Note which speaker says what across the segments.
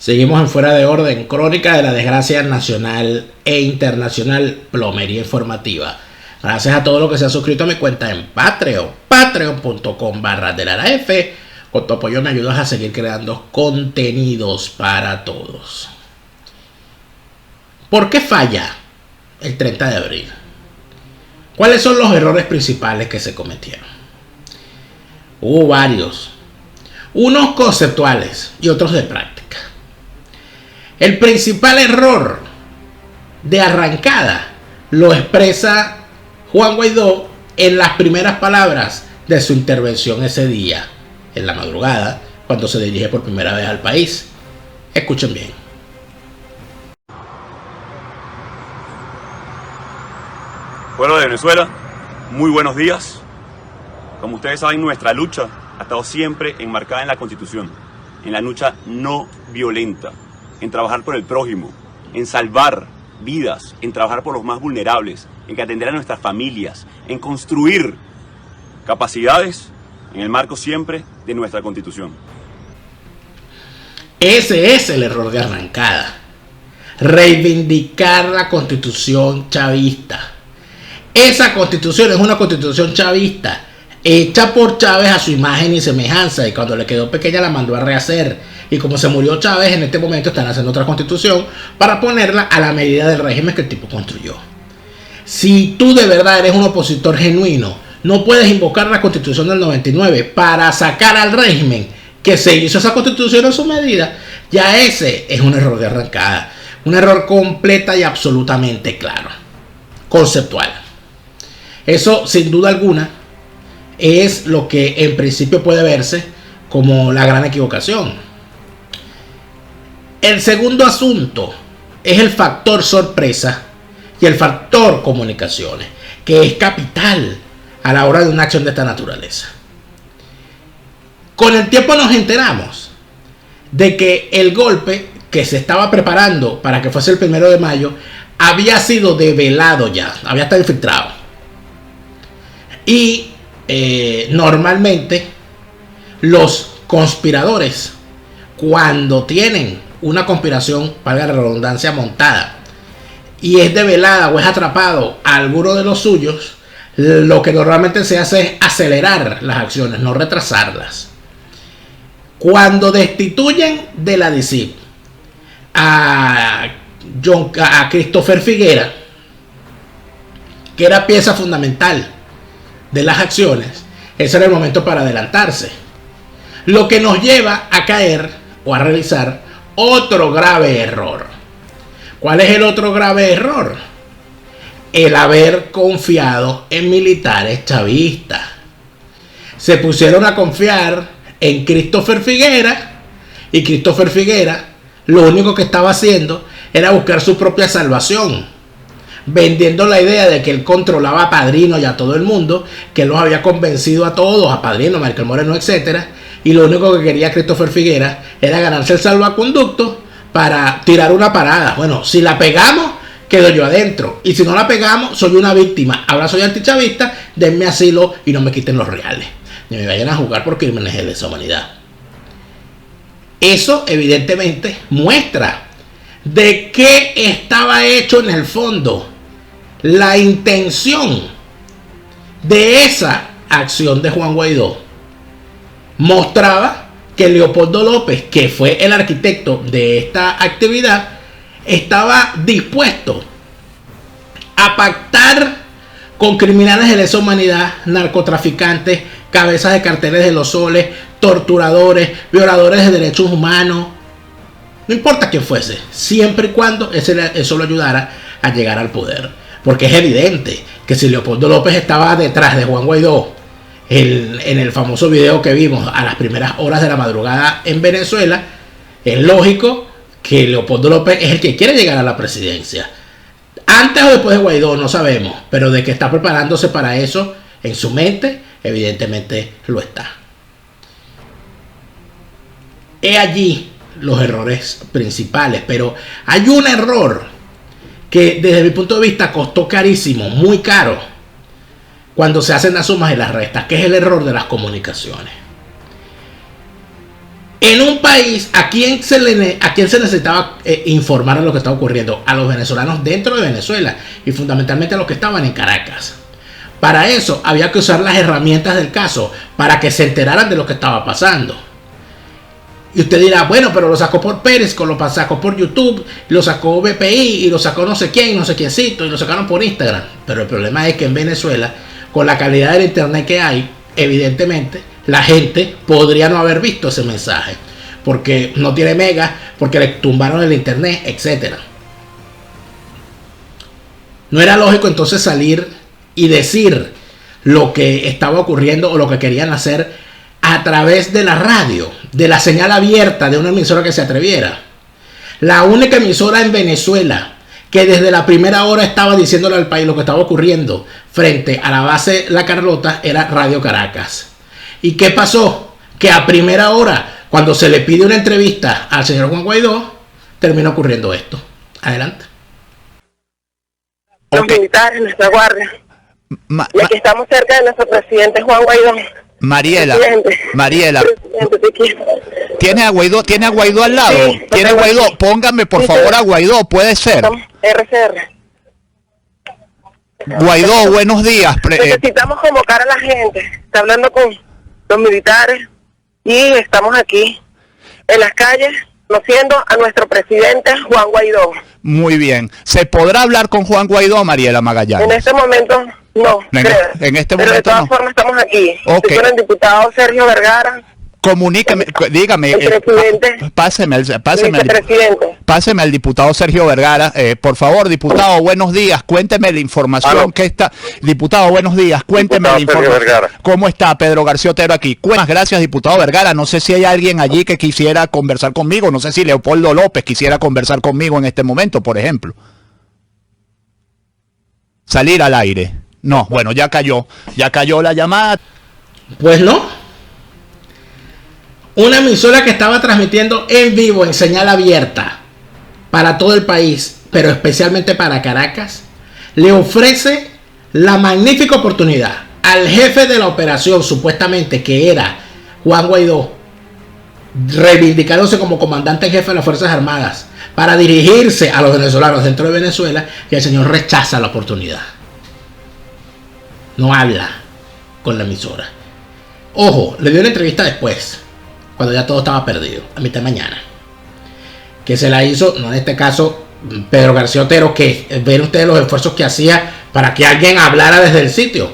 Speaker 1: Seguimos en Fuera de Orden, crónica de la desgracia nacional e internacional, plomería informativa. Gracias a todos los que se han suscrito a mi cuenta en Patreon, patreon.com/delaraf. Con tu apoyo me ayudas a seguir creando contenidos para todos. ¿Por qué falla el 30 de abril? ¿Cuáles son los errores principales que se cometieron? Hubo varios, unos conceptuales y otros de práctica. El principal error de arrancada lo expresa Juan Guaidó en las primeras palabras de su intervención ese día, en la madrugada, cuando se dirige por primera vez al país. Escuchen bien.
Speaker 2: Pueblo de Venezuela, muy buenos días. Como ustedes saben, nuestra lucha ha estado siempre enmarcada en la Constitución, en la lucha no violenta, en trabajar por el prójimo, en salvar vidas, en trabajar por los más vulnerables, en atender a nuestras familias, en construir capacidades en el marco siempre de nuestra Constitución.
Speaker 1: Ese es el error de arrancada. Reivindicar la Constitución chavista. Esa Constitución es una Constitución chavista, hecha por Chávez a su imagen y semejanza, y cuando le quedó pequeña la mandó a rehacer. Y como se murió Chávez, en este momento están haciendo otra Constitución para ponerla a la medida del régimen que el tipo construyó. Si tú de verdad eres un opositor genuino, no puedes invocar la Constitución del 99 para sacar al régimen que se hizo esa Constitución a su medida. Ya ese es un error de arrancada, un error completa y absolutamente claro, conceptual. Eso, sin duda alguna, es lo que en principio puede verse como la gran equivocación. El segundo asunto es el factor sorpresa y el factor comunicaciones, que es capital a la hora de una acción de esta naturaleza. Con el tiempo nos enteramos de que el golpe que se estaba preparando para que fuese el 1 de mayo había sido develado ya, había estado infiltrado. Y normalmente los conspiradores, cuando tienen una conspiración, valga la redundancia, montada, y es develada o es atrapado a alguno de los suyos, lo que normalmente se hace es acelerar las acciones, no retrasarlas. Cuando destituyen de la DICIP a Christopher Figuera, que era pieza fundamental de las acciones, ese era el momento para adelantarse, lo que nos lleva a caer o a realizar otro grave error. ¿Cuál es el otro grave error? El haber confiado en militares chavistas. Se pusieron a confiar en Christopher Figuera, y Christopher Figuera lo único que estaba haciendo era buscar su propia salvación, vendiendo la idea de que él controlaba a Padrino y a todo el mundo, que él los había convencido a todos, a Padrino, Michael Moreno, etc. Y lo único que quería Christopher Figuera era ganarse el salvoconducto para tirar una parada. Bueno, si la pegamos, quedo yo adentro. Y si no la pegamos, soy una víctima. Ahora soy antichavista, denme asilo y no me quiten los reales. Ni me vayan a juzgar por crímenes de lesa humanidad. Eso evidentemente muestra de qué estaba hecho en el fondo la intención de esa acción de Juan Guaidó. Mostraba que Leopoldo López, que fue el arquitecto de esta actividad, estaba dispuesto a pactar con criminales de lesa humanidad, narcotraficantes, cabezas de carteles de los soles, torturadores, violadores de derechos humanos. No importa quién fuese, siempre y cuando eso lo ayudara a llegar al poder. Porque es evidente que si Leopoldo López estaba detrás de Juan Guaidó, en el famoso video que vimos a las primeras horas de la madrugada en Venezuela, es lógico que Leopoldo López es el que quiere llegar a la presidencia. Antes o después de Guaidó, no sabemos, pero de que está preparándose para eso en su mente, evidentemente lo está. He allí los errores principales, pero hay un error que desde mi punto de vista costó carísimo, muy caro, cuando se hacen las sumas y las restas, que es el error de las comunicaciones. En un país, ¿a quién se necesitaba informar de lo que estaba ocurriendo? A los venezolanos dentro de Venezuela y fundamentalmente a los que estaban en Caracas. Para eso había que usar las herramientas del caso para que se enteraran de lo que estaba pasando. Y usted dirá, bueno, pero lo sacó por Periscope, lo sacó por YouTube, lo sacó BPI y lo sacó no sé quién, no sé quiéncito y lo sacaron por Instagram. Pero el problema es que en Venezuela, con la calidad del internet que hay, evidentemente la gente podría no haber visto ese mensaje porque no tiene megas, porque le tumbaron el internet, etcétera. No era lógico entonces salir y decir lo que estaba ocurriendo o lo que querían hacer a través de la radio, de la señal abierta de una emisora que se atreviera. La única emisora en Venezuela que desde la primera hora estaba diciéndole al país lo que estaba ocurriendo frente a la base La Carlota era Radio Caracas. ¿Y qué pasó? Que a primera hora, cuando se le pide una entrevista al señor Juan Guaidó, terminó ocurriendo esto. Adelante.
Speaker 3: Los militares, nuestra guardia. Y aquí estamos cerca de nuestro presidente Juan Guaidó.
Speaker 4: Mariela,
Speaker 3: Presidente,
Speaker 4: ¿tiene a Guaidó al lado?
Speaker 3: Sí,
Speaker 4: ¿Tiene a Guaidó? Póngame por favor a Guaidó, puede ser.
Speaker 3: RCR.
Speaker 4: Guaidó, buenos días.
Speaker 3: Necesitamos convocar a la gente. Está hablando con los militares y estamos aquí en las calles conociendo a nuestro presidente Juan Guaidó.
Speaker 4: Muy bien. ¿Se podrá hablar con Juan Guaidó, Mariela Magallanes?
Speaker 3: En este momento no,
Speaker 4: en este
Speaker 3: pero
Speaker 4: momento
Speaker 3: de todas
Speaker 4: no.
Speaker 3: formas estamos aquí.
Speaker 4: Okay.
Speaker 3: Estoy con el diputado Sergio Vergara.
Speaker 4: Comuníqueme, dígame,
Speaker 3: el presidente,
Speaker 4: páseme
Speaker 3: vicepresidente.
Speaker 4: Páseme al diputado Sergio Vergara, por favor, diputado, buenos días, cuénteme la información que está. Diputado, buenos días, cuénteme la información. ¿Cómo está Pedro García Otero aquí? Muchas gracias, diputado Vergara. No sé si hay alguien allí que quisiera conversar conmigo, no sé si Leopoldo López quisiera conversar conmigo en este momento, por ejemplo. Salir al aire. No, bueno, ya cayó la llamada.
Speaker 1: Pues no. Una emisora que estaba transmitiendo en vivo, en señal abierta, para todo el país, pero especialmente para Caracas, le ofrece la magnífica oportunidad al jefe de la operación, supuestamente que era Juan Guaidó, reivindicándose como comandante en jefe de las Fuerzas Armadas, para dirigirse a los venezolanos dentro de Venezuela, y el señor rechaza la oportunidad. No habla con la emisora. Ojo, le dio una entrevista después, cuando ya todo estaba perdido, a mitad de mañana, que se la hizo, no en este caso Pedro García Otero, que ven ustedes los esfuerzos que hacía para que alguien hablara desde el sitio,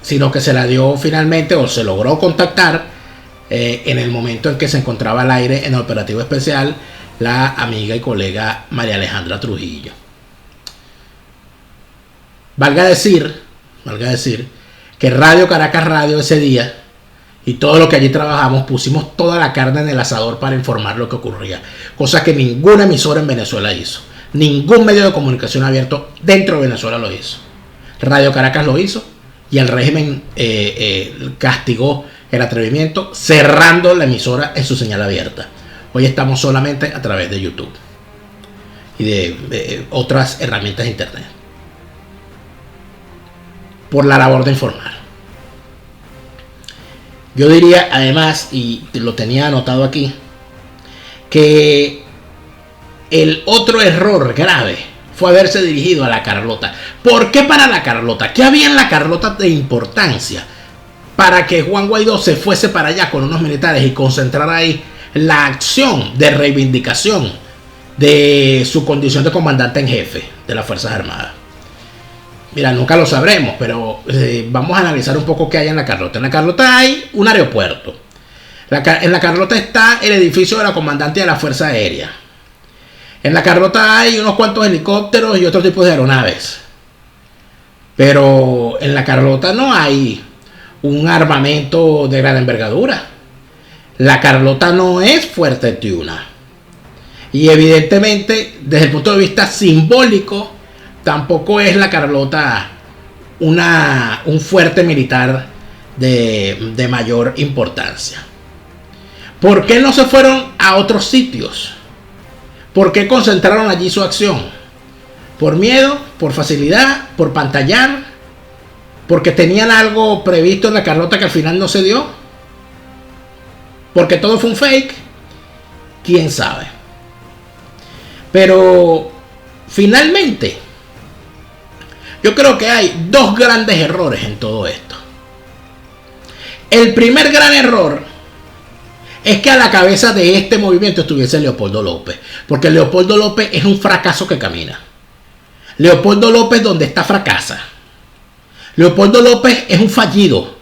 Speaker 1: sino que se la dio finalmente, o se logró contactar en el momento en que se encontraba al aire en el operativo especial la amiga y colega María Alejandra Trujillo. Valga decir que Radio Caracas Radio ese día y todo lo que allí trabajamos, pusimos toda la carne en el asador para informar lo que ocurría, cosa que ninguna emisora en Venezuela hizo, ningún medio de comunicación abierto dentro de Venezuela lo hizo. Radio Caracas lo hizo y el régimen castigó el atrevimiento cerrando la emisora en su señal abierta. Hoy estamos solamente a través de YouTube y de otras herramientas de internet por la labor de informar. Yo diría además, y lo tenía anotado aquí, que el otro error grave fue haberse dirigido a La Carlota. ¿Por qué para La Carlota? ¿Qué había en La Carlota de importancia para que Juan Guaidó se fuese para allá con unos militares y concentrara ahí la acción de reivindicación de su condición de comandante en jefe de las Fuerzas Armadas? Mira, nunca lo sabremos, pero vamos a analizar un poco qué hay en La Carlota. En La Carlota hay un aeropuerto. En La Carlota está el edificio de la comandante de la Fuerza Aérea. En La Carlota hay unos cuantos helicópteros y otros tipos de aeronaves. Pero en La Carlota no hay un armamento de gran envergadura. La Carlota no es Fuerte Tiuna. Y evidentemente, desde el punto de vista simbólico, tampoco es La Carlota un fuerte militar de mayor importancia. ¿Por qué no se fueron a otros sitios? ¿Por qué concentraron allí su acción? ¿Por miedo? ¿Por facilidad? ¿Por pantallar? ¿Porque tenían algo previsto en La Carlota que al final no se dio? porque todo fue un fake, quién sabe. Pero finalmente, yo creo que hay dos grandes errores en todo esto. El primer gran error es que a la cabeza de este movimiento estuviese Leopoldo López, porque Leopoldo López es un fracaso que camina. Leopoldo López, donde está, fracasa. Leopoldo López es un fallido,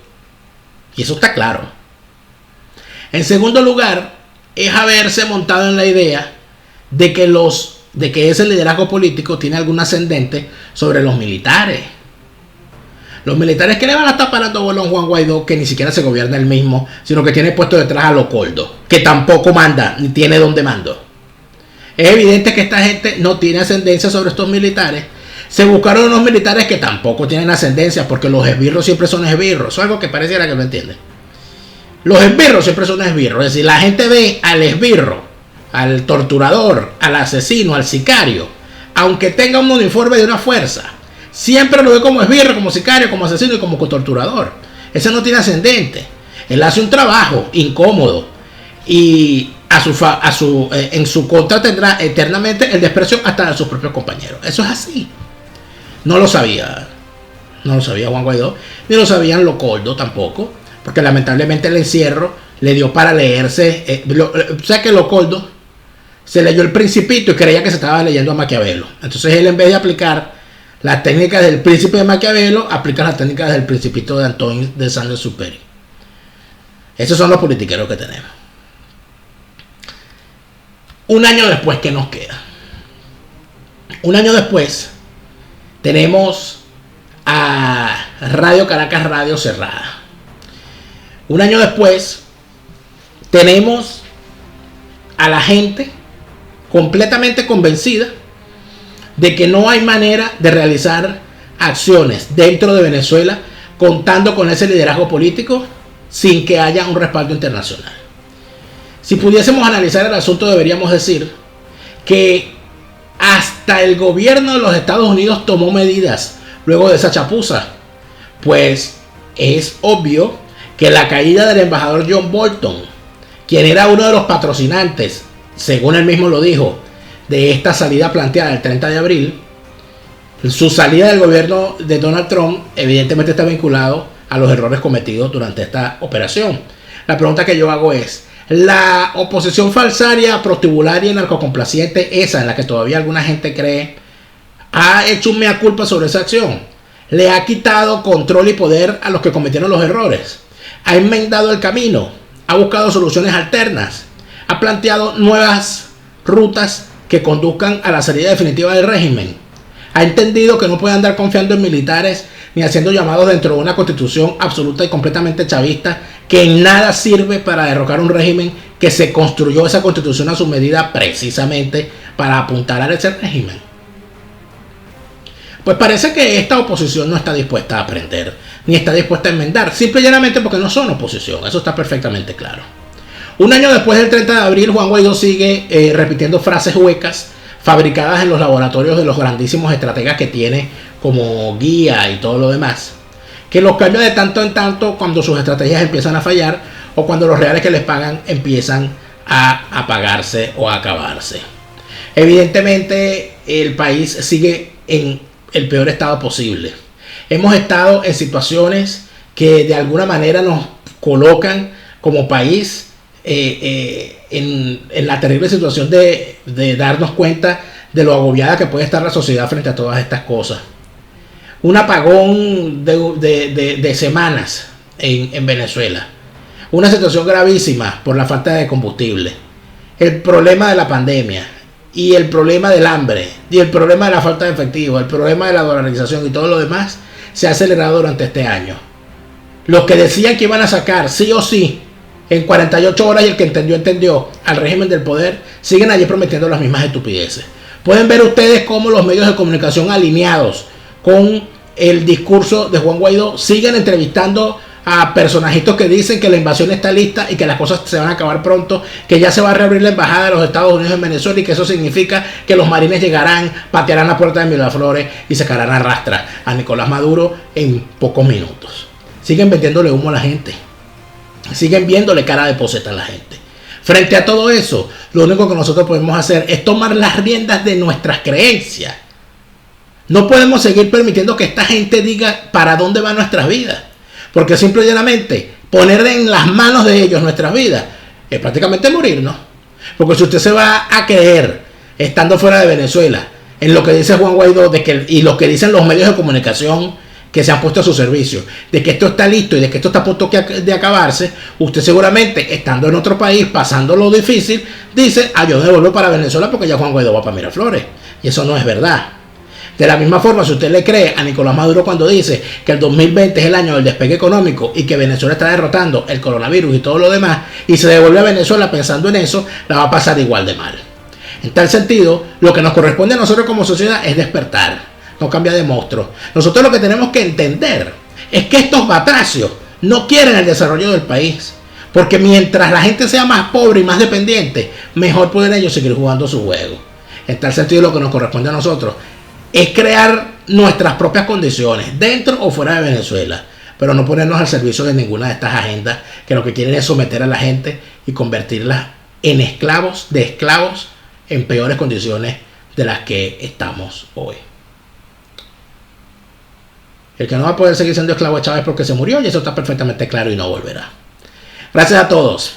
Speaker 1: y eso está claro. En segundo lugar, es haberse montado en la idea de que ese liderazgo político tiene algún ascendente sobre los militares. Los militares que le van a estar parando bola a Juan Guaidó, que ni siquiera se gobierna él mismo, sino que tiene puesto detrás a Leopoldo, que tampoco manda, ni tiene donde mando. Es evidente que esta gente no tiene ascendencia sobre estos militares. Se buscaron unos militares que tampoco tienen ascendencia, porque los esbirros siempre son esbirros. Eso es algo que pareciera que no entienden. Los esbirros siempre son esbirros. Es decir, la gente ve al esbirro, al torturador, al asesino, al sicario, aunque tenga un uniforme de una fuerza, siempre lo ve como esbirro, como sicario, como asesino y como torturador. Ese no tiene ascendente. Él hace un trabajo incómodo y en su contra tendrá eternamente el desprecio hasta de sus propios compañeros. Eso es así. No lo sabía Juan Guaidó, ni lo sabían Leopoldo tampoco, porque lamentablemente el encierro le dio para leerse. O sea que Leopoldo se leyó El Principito y creía que se estaba leyendo a Maquiavelo. Entonces él, en vez de aplicar las técnicas del Príncipe de Maquiavelo, aplica las técnicas del Principito de Antoine de Saint-Exupéry. Esos son los politiqueros que tenemos. Un año después, ¿qué nos queda? Un año después tenemos a Radio Caracas, Radio cerrada. Un año después tenemos a la gente completamente convencida de que no hay manera de realizar acciones dentro de Venezuela contando con ese liderazgo político sin que haya un respaldo internacional. Si pudiésemos analizar el asunto, deberíamos decir que hasta el gobierno de los Estados Unidos tomó medidas luego de esa chapuza, pues es obvio que la caída del embajador John Bolton, quien era uno de los patrocinantes, según él mismo lo dijo, de esta salida planteada el 30 de abril, su salida del gobierno de Donald Trump evidentemente está vinculado a los errores cometidos durante esta operación. La pregunta que yo hago es: la oposición falsaria, prostibularia y narcocomplaciente, esa en la que todavía alguna gente cree, ¿ha hecho un mea culpa sobre esa acción? ¿Le ha quitado control y poder a los que cometieron los errores? ¿Ha enmendado el camino? ¿Ha buscado soluciones alternas? ¿Ha planteado nuevas rutas que conduzcan a la salida definitiva del régimen? ¿Ha entendido que no puede andar confiando en militares ni haciendo llamados dentro de una constitución absoluta y completamente chavista que en nada sirve para derrocar un régimen que se construyó esa constitución a su medida precisamente para apuntalar ese régimen? Pues parece que esta oposición no está dispuesta a aprender, ni está dispuesta a enmendar, simple y llanamente porque no son oposición, eso está perfectamente claro. Un año después del 30 de abril, Juan Guaidó sigue repitiendo frases huecas fabricadas en los laboratorios de los grandísimos estrategas que tiene como guía y todo lo demás, que los cambia de tanto en tanto cuando sus estrategias empiezan a fallar o cuando los reales que les pagan empiezan a apagarse o a acabarse. Evidentemente el país sigue en el peor estado posible. Hemos estado en situaciones que de alguna manera nos colocan como país en la terrible situación de darnos cuenta de lo agobiada que puede estar la sociedad frente a todas estas cosas. Un apagón de semanas en Venezuela. Una situación gravísima por la falta de combustible. El problema de la pandemia. Y el problema del hambre. Y el problema de la falta de efectivo. El problema de la dolarización y todo lo demás se ha acelerado durante este año. Los que decían que iban a sacar sí o sí en 48 horas, y el que entendió al régimen del poder, siguen allí prometiendo las mismas estupideces. Pueden ver ustedes cómo los medios de comunicación alineados con el discurso de Juan Guaidó siguen entrevistando a personajitos que dicen que la invasión está lista y que las cosas se van a acabar pronto, que ya se va a reabrir la embajada de los Estados Unidos en Venezuela y que eso significa que los marines llegarán, patearán la puerta de Miraflores y sacarán a rastras a Nicolás Maduro en pocos minutos. Siguen vendiéndole humo a la gente. siguen viéndole cara de poseta a la gente. Frente a todo eso, lo único que nosotros podemos hacer es tomar las riendas de nuestras creencias. No podemos seguir permitiendo que esta gente diga para dónde van nuestras vidas. Porque simple y llanamente, poner en las manos de ellos nuestras vidas es prácticamente morirnos. Porque si usted se va a creer, estando fuera de Venezuela, en lo que dice Juan Guaidó y lo que dicen los medios de comunicación que se han puesto a su servicio, de que esto está listo y de que esto está a punto de acabarse, usted seguramente, estando en otro país, pasando lo difícil, dice, yo devuelvo para Venezuela porque ya Juan Guaidó va para Miraflores. Y eso no es verdad. De la misma forma, si usted le cree a Nicolás Maduro cuando dice que el 2020 es el año del despegue económico y que Venezuela está derrotando el coronavirus y todo lo demás, y se devuelve a Venezuela pensando en eso, la va a pasar igual de mal. En tal sentido, lo que nos corresponde a nosotros como sociedad es despertar. No cambia de monstruo. Nosotros lo que tenemos que entender es que estos batracios no quieren el desarrollo del país. Porque mientras la gente sea más pobre y más dependiente, mejor pueden ellos seguir jugando su juego. En tal sentido, lo que nos corresponde a nosotros es crear nuestras propias condiciones, dentro o fuera de Venezuela. Pero no ponernos al servicio de ninguna de estas agendas que lo que quieren es someter a la gente y convertirla en esclavos de esclavos en peores condiciones de las que estamos hoy. El que no va a poder seguir siendo esclavo de Chávez porque se murió, y eso está perfectamente claro y no volverá. Gracias a todos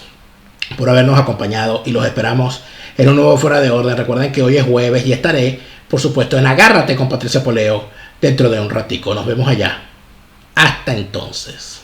Speaker 1: por habernos acompañado y los esperamos en un nuevo Fuera de Orden. Recuerden que hoy es jueves y estaré, por supuesto, en Agárrate con Patricia Poleo dentro de un ratico. Nos vemos allá. Hasta entonces.